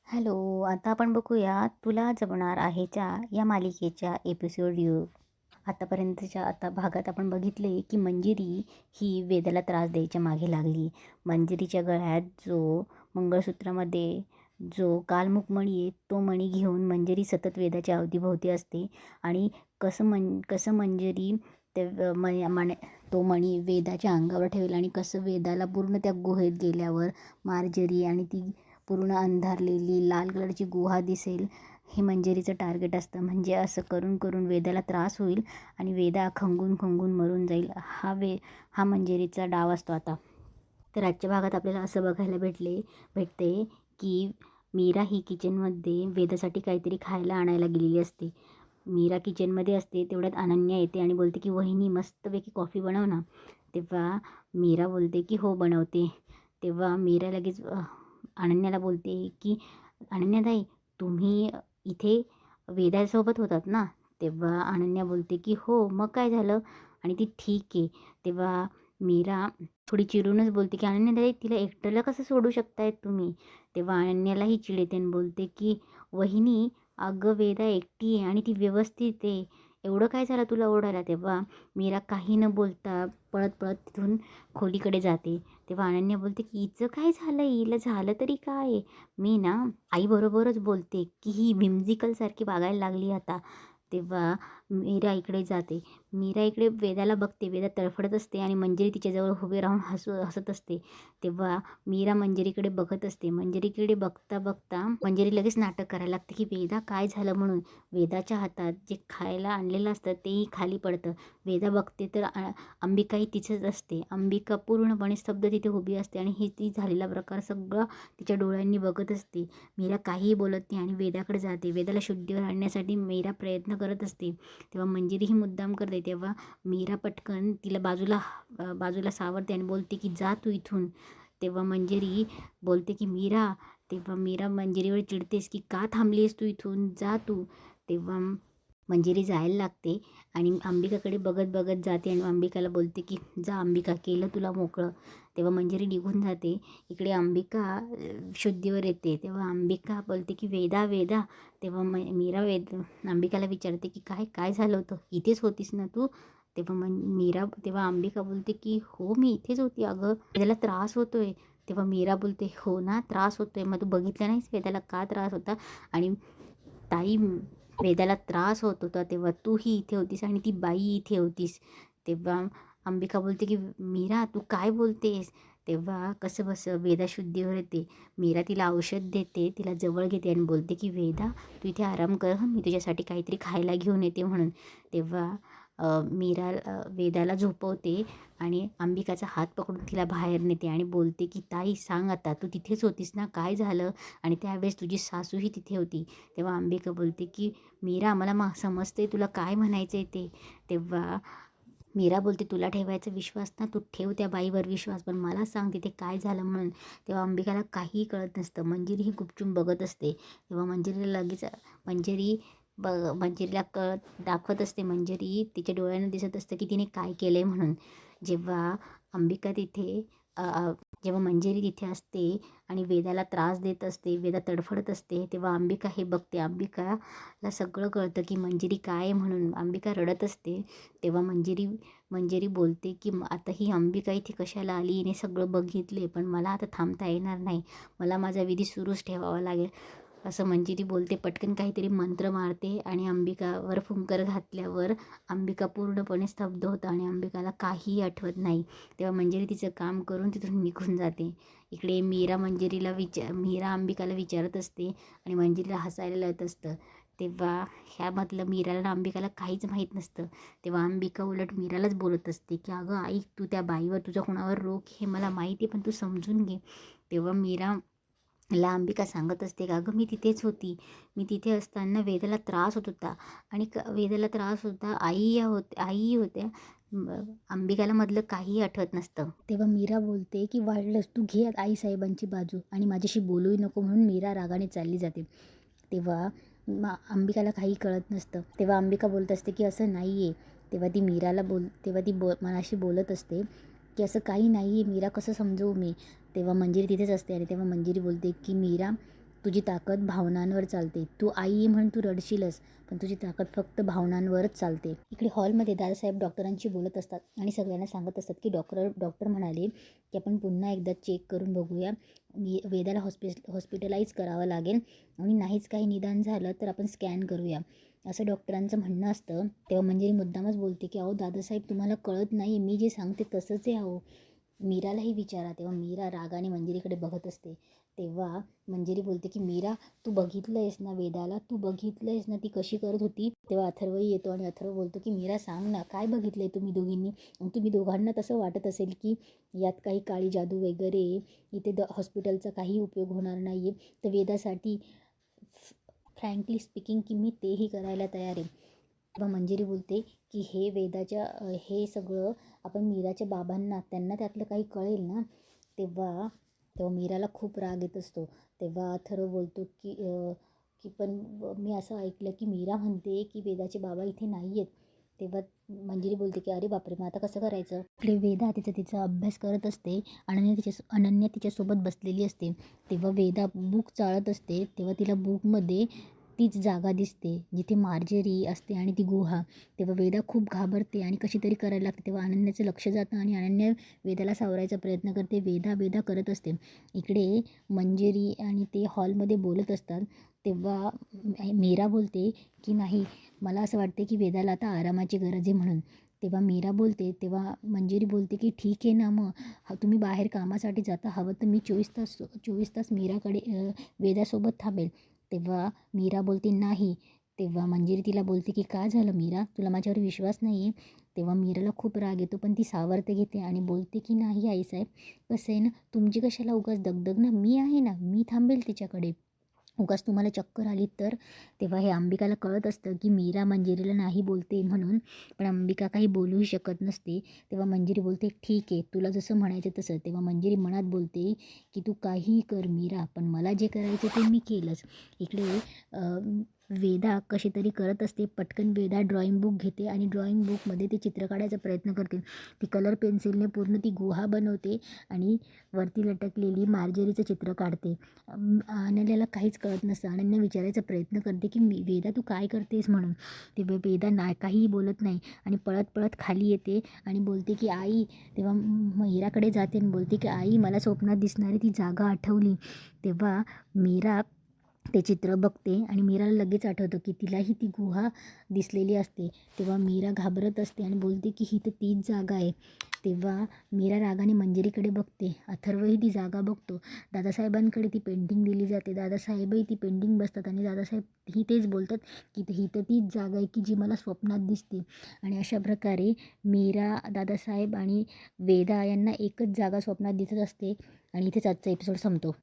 Hello, आता आपण बघूया तुला जमणार आहेच्या या मालिकेच्या एपिसोड रिव्ह्यू. आता भागात आपण बघितले की मंजिरी ही वेदाला त्रास द्यायच्या मागे लागली. मंजिरीच्या गळ्यात जो मंगळसूत्रामध्ये जो कालमुखमणी आहे तो मणी घेऊन मंजिरी सतत वेदाच्या अवतीभोवती असते आणि कसं मंजिरी ते तो मणी वेदाच्या अंगावर ठेवेल आणि कसं वेदाला पूर्ण त्या गुहेत गेल्यावर मार्जरी आणि ती पूर्ण अंधारलेली लाल कलरची गुहा दिसेल, हे मंजिरीचं टार्गेट असतं. म्हणजे असं करून करून वेदाला त्रास होईल आणि वेदा खंगून खंगून मरून जाईल, हा मंजिरीचा डाव असतो. आता तर आजच्या भागात आपल्याला असं बघायला भेटते की मीरा ही किचनमध्ये वेदासाठी काहीतरी खायला आणायला गेलेली असते. मीरा किचनमध्ये असते तेवढ्यात अनन्या येते आणि बोलते की वहिनी मस्तपैकी कॉफी बनव ना. तेव्हा मीरा बोलते की हो बनवते. तेव्हा मीरा लगेच अनन्याला बोलते की अनन्याताई, तुम्ही इथे वेदासोबत होतात ना. तेव्हा अनन्या बोलते की हो, मग काय झालं, आणि ती ठीक आहे. तेव्हा मीरा थोडी चिरूनच बोलते की अनन्याताई, तिला एकट्याला कसं सोडू शकतायत तुम्ही. तेव्हा अनन्यालाही चिड येते आणि बोलते की वहिनी, अगं वेदा एकटी आहे आणि ती व्यवस्थित आहे, एवढं काय झालं तुला ओरडायला. तेव्हा मीरा काही न बोलता पळत पळत तिथून खोलीकडे जाते. तेव्हा अनन्या बोलते की हिचं काय झालं, हिला झालं तरी काय. मी ना आईबरोबरच बोलते की ही व्हिम्झिकलसारखी वागायला लागली आता. तेव्हा मीरा इकडे जाते. मीरा इकडे वेदाला बघते. वेदा तडफडत असते आणि मंजिरी तिच्याजवळ उभे राहून हसत असते. तेव्हा मीरा मंजिरीकडे बघत असते. मंजिरीकडे बघता बघता मंजिरी लगेच नाटक करायला लागते की वेदा काय झालं म्हणून. वेदाच्या हातात जे खायला आणलेलं असतं तेही खाली पडतं. वेदा बघते तर अंबिकाही तिथेच असते. अंबिका पूर्णपणे स्तब्ध तिथे उभी असते आणि ती झालेला प्रकार सगळं तिच्या डोळ्यांनी बघत असते. मीरा काहीही बोलत नाही आणि वेदाकडे जाते. वेदाला शुद्धीवर आणण्यासाठी मीरा प्रयत्न करत असते. तेव्हा मंजिरी ही मुद्दाम करते. तेव्हा मीरा पटकन तिला बाजूला सावरते आणि बोलते की जा तू इथून. तेव्हा मंजिरी बोलते की मीरा. तेव्हा मीरा मंजिरीवर चिडतेस की का थांबलीस तू इथून, जा तू. तेव्हा मंजिरी जायला लागते आणि अंबिकाकडे बघत बघत जाते आणि अंबिकाला बोलते की जा अंबिका, केलं तुला मोकळं. तेव्हा मंजिरी निघून जाते. इकडे अंबिका शुद्धीवर येते. तेव्हा अंबिका बोलते की वेदा वेदा. तेव्हा मीरा अंबिकाला विचारते की काय काय झालं होतं, इथेच होतीस ना तू. तेव्हा अंबिका बोलते की हो मी इथेच होती अगं, वेदाला त्रास होतोय. तेव्हा मीरा बोलते हो ना, त्रास होतोय, मग तू बघितलं नाहीस वेदाला का त्रास होता. आणि ताई, वेदाला त्रास होत होता तेव्हा तूही इथे होतीस आणि ती बाई इथे होतीस. तेव्हा अंबिका बोलते की मीरा तू काय बोलतेस. तेव्हा कसं बसं वेदा शुद्धीवर येते. मीरा तिला औषध देते, तिला जवळ घेते आणि बोलते की वेदा तू इथे आराम कर, मी तुझ्यासाठी काहीतरी खायला घेऊन येते म्हणून. तेव्हा मीरा वेदाला झोपवते आणि अंबिकाचा हात पकडून तिला बाहेर नेते आणि बोलते की ताई सांग आता, तू तिथेच होतीस ना, काय झालं. आणि त्यावेळेस तुझी सासूही तिथे होती. तेव्हा अंबिका बोलते की मीरा मला समजते तुला काय म्हणायचं आहे ते. तेव्हा मीरा बोलते तुला ठेवायचा विश्वास ना, तू ठेव त्या बाईवर विश्वास, पण मला सांग तिथे काय झालं म्हणून. तेव्हा अंबिकाला काहीही कळत नसतं. मंजिरी ही गुपचूप बघत असते. तेव्हा मंजिरीला लगेच मंजिरीला दाखवत असते. मंजिरी तिच्या डोळ्यानं दिसत असतं की तिने काय केलं आहे म्हणून. जेव्हा अंबिका तिथे जेव्हा मंजिरी तिथे असते आणि वेदाला त्रास देत असते, वेदा तडफडत असते, तेव्हा अंबिका हे बघते. अंबिकाला सगळं कळतं की मंजिरी काय आहे म्हणून. अंबिका रडत असते. तेव्हा मंजिरी बोलते की आता ही अंबिका इथे कशाला आली, हिने सगळं बघितले पण मला आता थांबता येणार नाही, मला माझा विधी सुरूच ठेवावा लागेल, असं मंजिरी बोलते. पटकन काहीतरी मंत्र मारते आणि अंबिकावर फुंकर घातल्यावर अंबिका पूर्णपणे स्तब्ध होतं आणि अंबिकाला काहीही आठवत नाही. तेव्हा मंजिरी तिचं काम करून तिथून निघून जाते. इकडे मीरा अंबिकाला विचारत असते आणि मंजिरीला हसायला येत असतं. तेव्हा ह्यामधलं मीराला आणि अंबिकाला काहीच माहीत नसतं. तेव्हा अंबिका उलट मीरालाच बोलत असते की अगं आई, तू त्या बाईवर तुझा कोणावर रोख हे मला माहिती आहे, पण तू समजून घे. तेव्हा मीराला अंबिका सांगत असते का अगं मी तिथेच होती, मी तिथे असताना वेदाला त्रास होत होता आणि वेदाला त्रास होता, आई होत्या. अंबिकाला मधलं काहीही आठवत नसतं. तेव्हा मीरा बोलते की वाढलंस तू घे आईसाहेबांची बाजू आणि माझ्याशी बोलूही नको, म्हणून मीरा रागाने चालली जाते. तेव्हा अंबिकाला काही कळत नसतं. तेव्हा अंबिका बोलत असते की असं नाही आहे. तेव्हा ती मनाशी बोलत असते की असं काही नाही आहे मीरा, कसं समजवू मी. तेव्हा मंजिरी तिथेच असते आणि तेव्हा मंजिरी बोलते की मीरा तुझी ताकद भावनांवर चालते. तू आई म्हण तू रडशीलच, पण तुझी ताकद फक्त भावनांवरच चालते. इकडे हॉलमध्ये दादासाहेब डॉक्टरांशी बोलत असतात आणि सगळ्यांना सांगत असतात की डॉक्टर म्हणाले की आपण पुन्हा एकदा चेक करून बघूया. वेदाला हॉस्पिटलाइज करावं लागेल आणि नाहीच काही निदान झालं तर आपण स्कॅन करूया, असं डॉक्टरांचं म्हणणं असतं. तेव्हा मंजिरी मुद्दामच बोलते की अहो दादासाहेब, तुम्हाला कळत नाही, मी जे सांगते तसंच आहे अहो. मीरालाही विचारा. तेव्हा मीरा रागाने मंजिरीकडे बघत असते. तेव्हा मंजिरी बोलते की मीरा, तू बघितलं आहेस ना वेदाला, तू बघितलं आहेस ना ती कशी करत होती. तेव्हा अथर्वही येतो आणि अथर्व बोलतो की मीरा सांग ना, काय बघितलं आहे तुम्ही दोघींनी. तुम्ही दोघांना तसं वाटत असेल की यात काही काळी जादू वगैरे, इथे हॉस्पिटलचा काही उपयोग होणार नाही आहे, तर वेदासाठी फ्रँकली स्पीकिंग की मी तेही करायला तयार आहे. तेव्हा मंजिरी बोलते की हे वेदाच्या हे सगळं आपण मीराच्या बाबांना, त्यांना त्यातलं काही कळेल ना. तेव्हा तेव्हा मीराला खूप राग येत असतो. तेव्हा अथर्व बोलतो की पण मी असं ऐकलं की मीरा म्हणते की वेदाचे बाबा इथे नाही आहेत. तेव्हा मंजिरी बोलते की अरे बापरे, मग आता कसं करायचं. आपले वेदा तिचा अभ्यास करत असते. अनन्या तिच्यासोबत बसलेली असते. तेव्हा वेदा बुक चाळत असते. तेव्हा तिला बुकमध्ये तीच जागा दिसते जिथे मार्जेरी असते आणि ती गुहा. तेव्हा वेदा खूप घाबरते आणि कशी तरी करायला लागते. तेव्हा अनन्याचं लक्ष जातं आणि अनन्या वेदाला सावरायचा प्रयत्न करते. वेदा करत असते. इकडे मंजिरी आणि ते हॉलमध्ये बोलत असतात. तेव्हा मीरा बोलते की नाही, मला असं वाटते की वेदाला आता आरामाची गरज आहे म्हणून. तेव्हा मीरा बोलते. तेव्हा मंजिरी बोलते की ठीक आहे ना, मग तुम्ही बाहेर कामासाठी जाता, हवं तर मी 24 तास मीराकडे वेदासोबत थांबेल. तेव्हा मीरा बोलते नाही. तेव्हा मंजिरी तिला बोलते की का झालं मीरा, तुला माझ्यावर विश्वास नाही आहे. तेव्हा मीराला खूप राग येतो, पण ती सावरते घेते आणि बोलते की नाही आईसाहेब, कसं आहे ना, तुमची कशाला उगाच दगदग ना, मी आहे ना, मी थांबेल तिच्याकडे. उगाच तुम्हाला चक्कर आली तर. तेव्हा हे अंबिकाला कळत असतं की मीरा मंजिरीला नाही बोलते म्हणून, पण अंबिका काही बोलूही शकत नसते. तेव्हा मंजिरी बोलते ठीक आहे, तुला जसं म्हणायचं तसं. तेव्हा मंजिरी मनात बोलते की तू काहीही कर मीरा, पण मला जे करायचं ते मी केलंच. इकडे वेदा कशी तरी करत असते. पटकन वेदा ड्रॉइंग बुक घेते आणि ड्रॉइंग बुकमध्ये ती चित्र काढायचा प्रयत्न करते. ती कलर पेन्सिलने पूर्ण ती गुहा बनवते आणि वरती लटकलेली मार्जेरीचं चित्र काढते. अनन्याला काहीच कळत नसतं. अनन्या विचारायचा प्रयत्न करते की वेदा तू काय करतेस म्हणून. ते वेदा काहीही बोलत नाही आणि पळत पळत खाली येते आणि बोलते की आई. तेव्हा मीराकडे जाते आणि बोलते की आई, मला स्वप्नात दिसणारी ती जागा आठवली. तेव्हा मीरा ते चित्र बघते आणि मीराला लगेच आठवतं की तिलाही ती गुहा दिसलेली असते. तेव्हा मीरा घाबरत असते आणि बोलते की ही तर तीच जागा आहे. तेव्हा मीरा रागाने मंजिरीकडे बघते. अथर्वही ती जागा बघतो. दादासाहेबांकडे ती पेंटिंग दिली जाते. दादासाहेबही ती पेंटिंग बसतात आणि दादासाहेब ही तेच बोलतात की ही तर तीच जागा आहे की जी मला स्वप्नात दिसते. आणि अशा प्रकारे मीरा, दादासाहेब आणि वेदा यांना एकच जागा स्वप्नात दिसत असते. आणि इथेच आजचा एपिसोड संपतो.